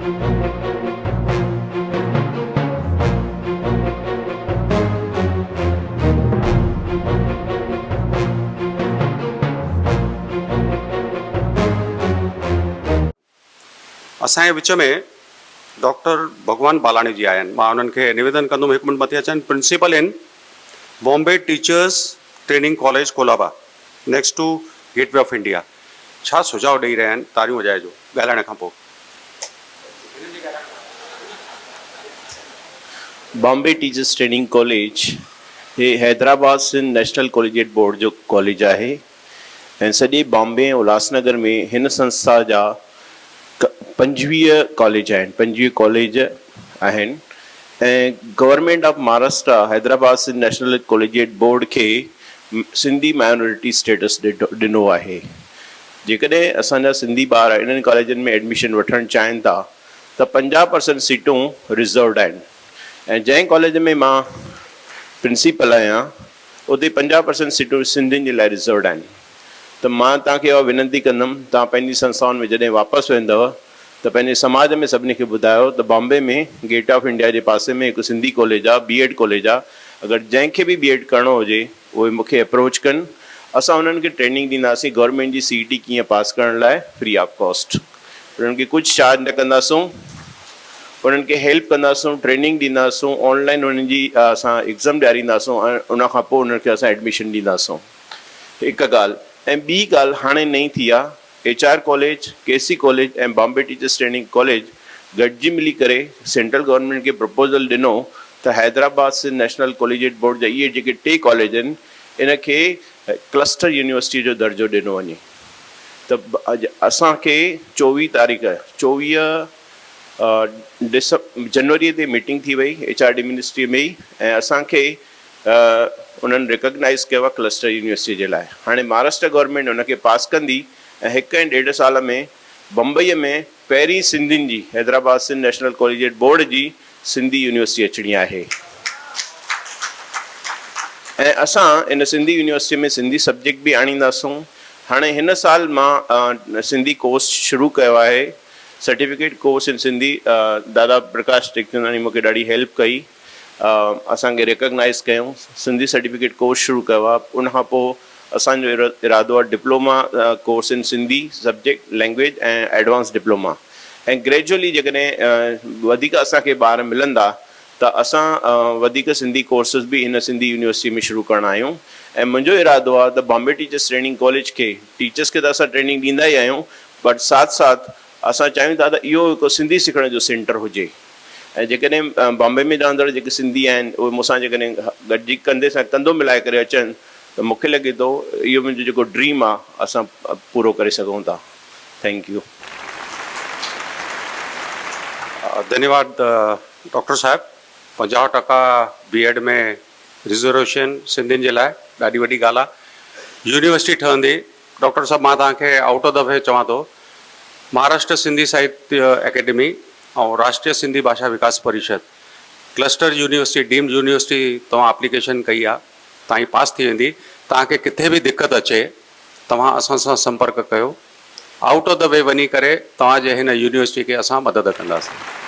असांजे विच में डॉक्टर भगवान बालानी जी आया आहिनि। मां उन्हनि खे निवेदन कंदुमि, हिकु मिंट मथे अचनि। प्रिंसिपल आहिनि Bombay teachers training college Colaba, next to Gateway of India. छा सुझाव ॾेई रहिया आहिनि? तारियूं वॼाइजो ॻाल्हाइण खां पोइ। बॉम्बे टीचर्स ट्रेनिंग कॉलेज ये Hyderabad Sindh national collegiate board जो कॉलेज है ऐं सॼे बॉम्बे ऐं उल्हासनगर में हिन संस्था जा 25 कॉलेज आहिनि, 25 कॉलेज आहिनि ऐं government of Maharashtra Hyderabad Sindh national collegiate board के सिंधी माइनॉरिटी स्टेटस ॾिनो आहे। जेकॾहिं असांजा सिंधी ॿार इन्हनि कॉलेजनि में एडमिशन वठणु चाहिनि था त 50% सीटूं रिज़र्वड आहिनि ऐं जंहिं कॉलेज में मां प्रिंसिपल आहियां उते 50% सीटूं सिंधियुनि जे लाइ रिज़र्वड आहिनि। त मां तव्हांखे इहा विनती कंदुमि, तव्हां पंहिंजी संस्थाउनि में जॾहिं वापसि वेंदव त पंहिंजे समाज में सभिनी खे ॿुधायो त बॉम्बे में गेट ऑफ इंडिया जे पासे में हिकु सिंधी कॉलेज आहे, बीएड कॉलेज आहे। अगरि जंहिंखे बि बीएड करिणो हुजे उहे मूंखे अप्रोच कनि, असां उन्हनि खे ट्रेनिंग ॾींदासीं गवर्नमेंट जी सीईटी कीअं पास करण लाइ फ्री ऑफ कॉस्ट। उन्हनि खे कुझु चार्ज न कंदासूं, उन्हनि खे हेल्प कंदासूं, ट्रेनिंग ॾींदासूं, ऑनलाइन उन्हनि जी असां एग्ज़ाम ॾियारींदासूं ऐं उनखां पोइ उन्हनि खे असां एडमिशन ॾींदासूं। हिकु ॻाल्हि ऐं ॿी ॻाल्हि हाणे नई थी आहे, HR कॉलेज, KC कॉलेज ऐं बॉम्बे टीचर्स ट्रेनिंग कॉलेज गॾिजी मिली करे सेंट्रल गवर्नमेंट खे प्रपोज़ल ॾिनो त Hyderabad Sindh national collegiate board जा इहे जेके 3 कॉलेज आहिनि इनखे क्लस्टर यूनिवर्सिटी जो दर्जो ॾिनो वञे। त असांखे 24 तारीख़ 24 जनवरीअ ते मीटिंग थी वई HRD मिनिस्ट्री में ई ऐं असांखे उन्हनि रिकॉग्नाइज़ कयो आहे क्लस्टर यूनिवर्सिटी जे लाइ। हाणे महाराष्ट्र गवर्नमेंट उनखे पास कंदी ऐं 1 ऐं 1.5 साल में बम्बईअ में पहिरीं सिंधियुनि जी Hyderabad Sindh national collegiate board जी सिंधी यूनिवर्सिटी अचणी आहे ऐं असां इन सिंधी यूनिवर्सिटी में सिंधी सब्जेक्ट बि आणींदासूं। हाणे हिन साल मां सिंधी कोर्स शुरू कयो आहे, सर्टिफिकेट कोर्स इन सिंधी। दादा प्रकाश टेकचंदानी मूंखे ॾाढी हेल्प कई, असांखे रिकॉग्नाइज़ कयूं, सिंधी सर्टिफिकेट कोर्स शुरू कयो आहे। उनखां पोइ असांजो इरादो आहे diploma course in Sindhi subject language ऐं एडवांस डिप्लोमा ऐं ग्रेजुअली जेकॾहिं वधीक असांखे ॿार मिलंदा त असां वधीक सिंधी कोर्सिस बि हिन सिंधी यूनिवर्सिटी में शुरू करणा आहियूं। ऐं मुंहिंजो इरादो आहे त बॉम्बे टीचर्स ट्रेनिंग कॉलेज खे टीचर्स खे त असां ट्रेनिंग ॾींदा ई आहियूं, बट साथ साथ असां चाहियूं था त इहो हिकु सिंधी सिखण जो सेंटर हुजे ऐं जेकॾहिं बॉम्बे में रहंदड़ जेके सिंधी आहिनि उहे मूंसां जेकॾहिं गॾिजी कंधे सां कंधो मिलाए करे अचनि त मूंखे लॻे थो इहो मुंहिंजो जेको ड्रीम आहे असां पूरो करे सघूं था। Thank U. धन्यवाद डॉक्टर साहब। 50% बीएड में रिजर्वेशन सिंधियुनि जे लाइ ॾाढी वॾी ॻाल्हि आहे। यूनिवर्सिटी ठहंदी डॉक्टर साहब, मां तव्हांखे आउट ऑफ द वे चवां थो, महाराष्ट्र सिंधी साहित्य अकेडमी ऐं राष्ट्रीय सिंधी भाषा विकास परिषद क्लस्टर यूनिवर्सिटी डीम्ड यूनिवर्सिटी तव्हां एप्लीकेशन कई आहे, तव्हांजी पास थी वेंदी। तव्हांखे किथे बि दिक़त अचे तव्हां असां सां संपर्क कयो, आउट ऑफ द वे वञी करे तव्हांजे हिन यूनिवर्सिटी खे असां मदद कंदासीं।